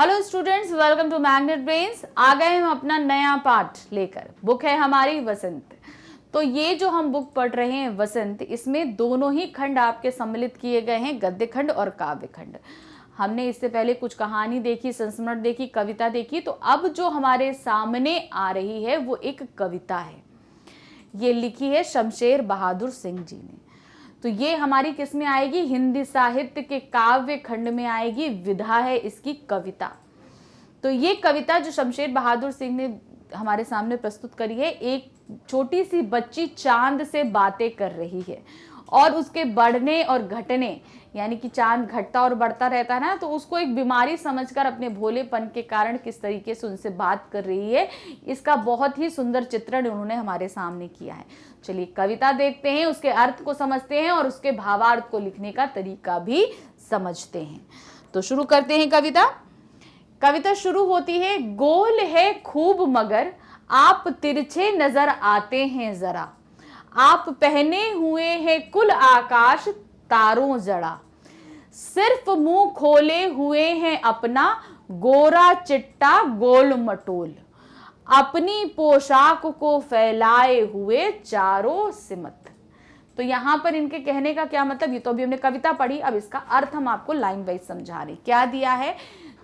Hello students, welcome to Magnet Brains. आ गए हम अपना नया पाठ लेकर। बुक है हमारी वसंत। तो ये जो हम बुक पढ़ रहे हैं वसंत, इसमें दोनों ही खंड आपके सम्मिलित किए गए हैं, गद्य खंड और काव्य खंड। हमने इससे पहले कुछ कहानी देखी, संस्मरण देखी, कविता देखी। तो अब जो हमारे सामने आ रही है वो एक कविता है। ये लिखी है शमशेर बहादुर सिंह जी ने। तो ये हमारी किस में आएगी? हिंदी साहित्य के काव्य खंड में आएगी। विधा है इसकी कविता। तो ये कविता जो शमशेर बहादुर सिंह ने हमारे सामने प्रस्तुत करी है, एक छोटी सी बच्ची चांद से बातें कर रही है और उसके बढ़ने और घटने, यानी कि चांद घटता और बढ़ता रहता है ना, तो उसको एक बीमारी समझकर अपने भोलेपन के कारण किस तरीके से उनसे बात कर रही है, इसका बहुत ही सुंदर चित्रण उन्होंने हमारे सामने किया है। चलिए कविता देखते हैं, उसके अर्थ को समझते हैं और उसके भावार्थ को लिखने का तरीका भी समझते हैं। तो शुरू करते हैं कविता। कविता शुरू होती है, गोल है खूब मगर आप तिरछे नजर आते हैं जरा, आप पहने हुए हैं कुल आकाश तारों जड़ा, सिर्फ मुंह खोले हुए हैं अपना गोरा चिट्टा गोल मटोल, अपनी पोशाक को फैलाए हुए चारों सिमत। तो यहां पर इनके कहने का क्या मतलब? ये तो अभी हमने कविता पढ़ी, अब इसका अर्थ हम आपको लाइन वाइज समझा रहे। क्या दिया है?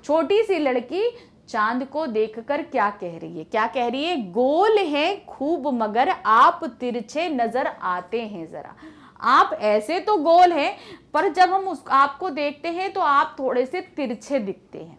छोटी सी लड़की चांद को देखकर क्या कह रही है? क्या कह रही है? गोल है खूब मगर आप तिरछे नजर आते हैं जरा। आप ऐसे तो गोल हैं, पर जब हम आपको देखते हैं तो आप थोड़े से तिरछे दिखते हैं।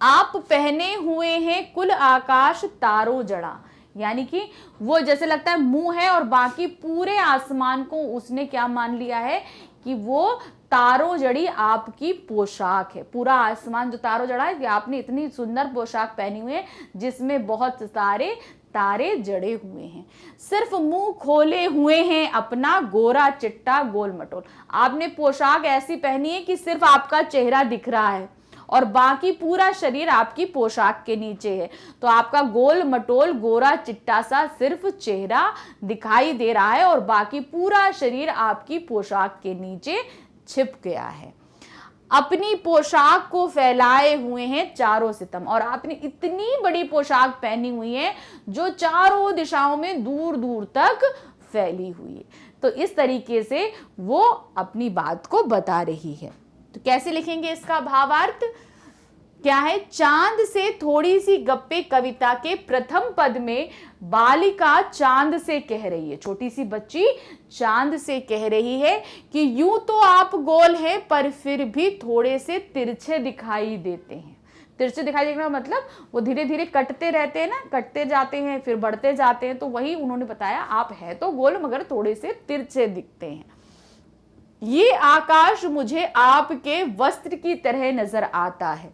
आप पहने हुए हैं कुल आकाश तारों जड़ा, यानी कि वो जैसे लगता है मुंह है और बाकी पूरे आसमान को उसने क्या मान लिया है कि वो तारों जड़ी आपकी पोशाक है। पूरा आसमान जो तारों जड़ा है कि आपने इतनी सुंदर पोशाक पहनी हुई है जिसमें बहुत सारे तारे जड़े हुए हैं, सिर्फ मुंह खोले हुए हैं अपना गोरा चिट्टा गोल मटोल। आपने पोशाक ऐसी पहनी है कि सिर्फ आपका चेहरा दिख रहा है और बाकी पूरा शरीर आपकी पोशाक के नीचे है। तो आपका गोल मटोल गोरा चिट्टा सा सिर्फ चेहरा दिखाई दे रहा है और बाकी पूरा शरीर आपकी पोशाक के नीचे छिप गया है। अपनी पोशाक को फैलाए हुए हैं चारों सितम, और आपने इतनी बड़ी पोशाक पहनी हुई है जो चारों दिशाओं में दूर दूर तक फैली हुई है। तो इस तरीके से वो अपनी बात को बता रही है। तो कैसे लिखेंगे इसका भावार्थ? क्या है? चांद से थोड़ी सी गप्पे कविता के प्रथम पद में बालिका चांद से कह रही है, छोटी सी बच्ची चांद से कह रही है कि यूं तो आप गोल हैं पर फिर भी थोड़े से तिरछे दिखाई देते हैं। तिरछे दिखाई देने का मतलब वो धीरे धीरे कटते रहते हैं ना, कटते जाते हैं फिर बढ़ते जाते हैं। तो वही उन्होंने बताया, आप है तो गोल मगर थोड़े से तिरछे दिखते हैं। ये आकाश मुझे आपके वस्त्र की तरह नजर आता है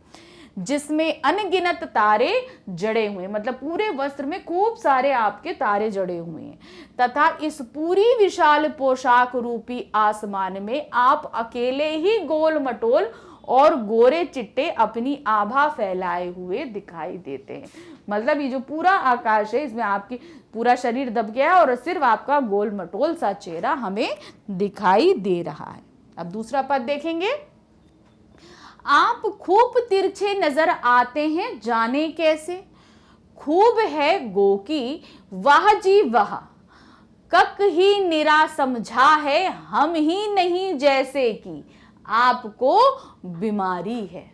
जिसमें अनगिनत तारे जड़े हुए, मतलब पूरे वस्त्र में खूब सारे आपके तारे जड़े हुए हैं, तथा इस पूरी विशाल पोशाक रूपी आसमान में आप अकेले ही गोल मटोल और गोरे चिट्टे अपनी आभा फैलाए हुए दिखाई देते हैं। मतलब ये जो पूरा आकाश है इसमें आपकी पूरा शरीर दब गया और सिर्फ आपका गोल मटोल सा चेहरा हमें दिखाई दे रहा है। अब दूसरा पद देखेंगे। आप खूब तिरछे नजर आते हैं जाने कैसे, खूब है गो की वाह जी वाह, कक ही निरा समझा है हम ही नहीं जैसे कि आपको बीमारी है।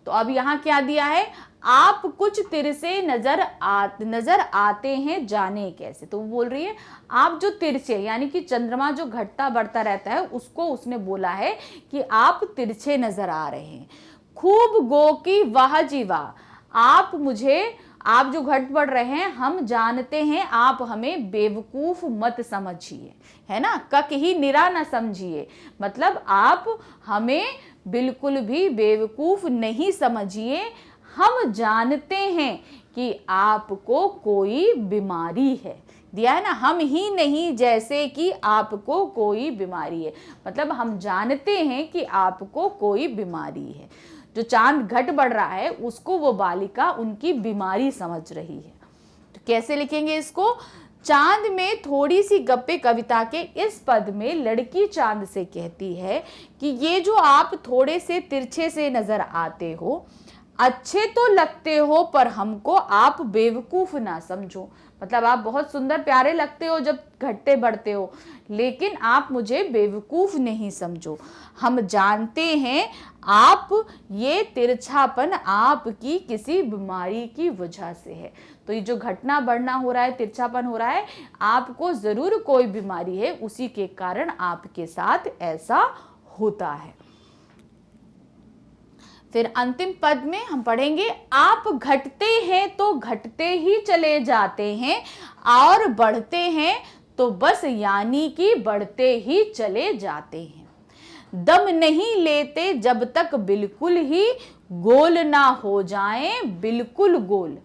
तो अब यहां क्या दिया है? आप कुछ तिरछे नजर आते हैं जाने कैसे। तो वो बोल रही है आप जो तिरछे, यानी कि चंद्रमा जो घटता बढ़ता रहता है उसको उसने बोला है कि आप तिरछे नजर आ रहे हैं। खूब गो की वाह जी वाह, आप जो घट बढ़ रहे हैं हम जानते हैं, आप हमें बेवकूफ मत समझिए, है ना। कक ही निरा न समझिए, मतलब आप हमें बिल्कुल भी बेवकूफ नहीं समझिए। हम जानते हैं कि आपको कोई बीमारी है। दिया है ना, हम ही नहीं जैसे कि आपको कोई बीमारी है, मतलब हम जानते हैं कि आपको कोई बीमारी है। जो चांद घट बढ़ रहा है उसको वो बालिका उनकी बीमारी समझ रही है। तो कैसे लिखेंगे इसको? चांद में थोड़ी सी गप्पे कविता के इस पद में लड़की चांद से कहती है कि ये जो आप थोड़े से तिरछे से नजर आते हो, अच्छे तो लगते हो पर हमको आप बेवकूफ ना समझो। मतलब आप बहुत सुंदर प्यारे लगते हो जब घटते बढ़ते हो, लेकिन आप मुझे बेवकूफ नहीं समझो। हम जानते हैं आप ये तिरछापन आपकी किसी बीमारी की वजह से है। तो ये जो घटना बढ़ना हो रहा है, तिरछापन हो रहा है, आपको जरूर कोई बीमारी है, उसी के कारण आपके साथ ऐसा होता है। फिर अंतिम पद में हम पढ़ेंगे, आप घटते हैं तो घटते ही चले जाते हैं और बढ़ते हैं तो बस यानी कि बढ़ते ही चले जाते हैं। दम नहीं लेते जब तक बिल्कुल ही गोल ना हो जाएं, बिल्कुल गोल।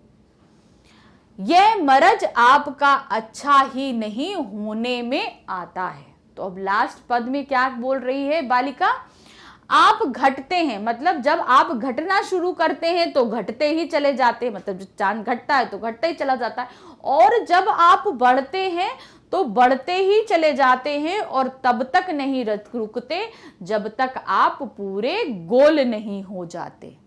यह मरज आपका अच्छा ही नहीं होने में आता है। तो अब लास्ट पद में क्या बोल रही है बालिका, आप घटते हैं, मतलब जब आप घटना शुरू करते हैं तो घटते ही चले जाते हैं, मतलब जब चांद घटता है तो घटता ही चला जाता है, और जब आप बढ़ते हैं तो बढ़ते ही चले जाते हैं, और तब तक नहीं रुकते जब तक आप पूरे गोल नहीं हो जाते।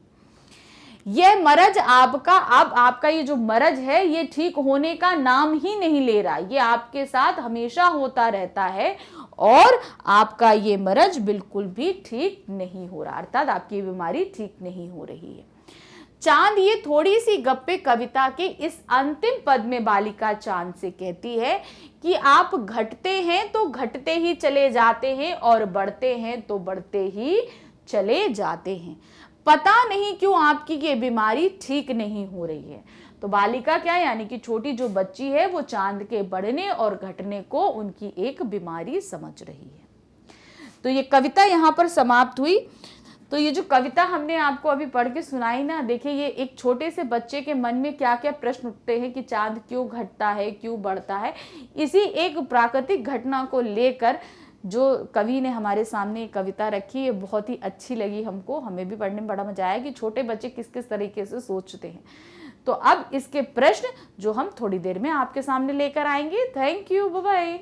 यह मरज आपका, अब आपका ये जो मरज है ये ठीक होने का नाम ही नहीं ले रहा, ये आपके साथ हमेशा होता रहता है और आपका ये मरज बिल्कुल भी ठीक नहीं हो रहा, अर्थात आपकी बीमारी ठीक नहीं हो रही है। चांद ये थोड़ी सी गप्पे कविता के इस अंतिम पद में बालिका चांद से कहती है कि आप घटते हैं तो घटते ही चले जाते हैं और बढ़ते हैं तो बढ़ते ही चले जाते हैं। पता नहीं क्यों आपकी ये बीमारी ठीक नहीं हो रही है। तो बालिका क्या, यानी कि छोटी जो बच्ची है, वो चांद के बढ़ने और घटने को उनकी एक बीमारी समझ रही है। तो ये कविता यहाँ पर समाप्त हुई। तो ये जो कविता हमने आपको अभी पढ़ के सुनाई ना, देखिए ये एक छोटे से बच्चे के मन में क्या क्या प्रश्न उठते हैं कि चांद क्यों घटता है, क्यों बढ़ता है। इसी एक प्राकृतिक घटना को लेकर जो कवि ने हमारे सामने कविता रखी है, बहुत ही अच्छी लगी हमको, हमें भी पढ़ने में बड़ा मजा आया कि छोटे बच्चे किस किस तरीके से सोचते हैं। तो अब इसके प्रश्न जो हम थोड़ी देर में आपके सामने लेकर आएंगे। Thank you, bye bye.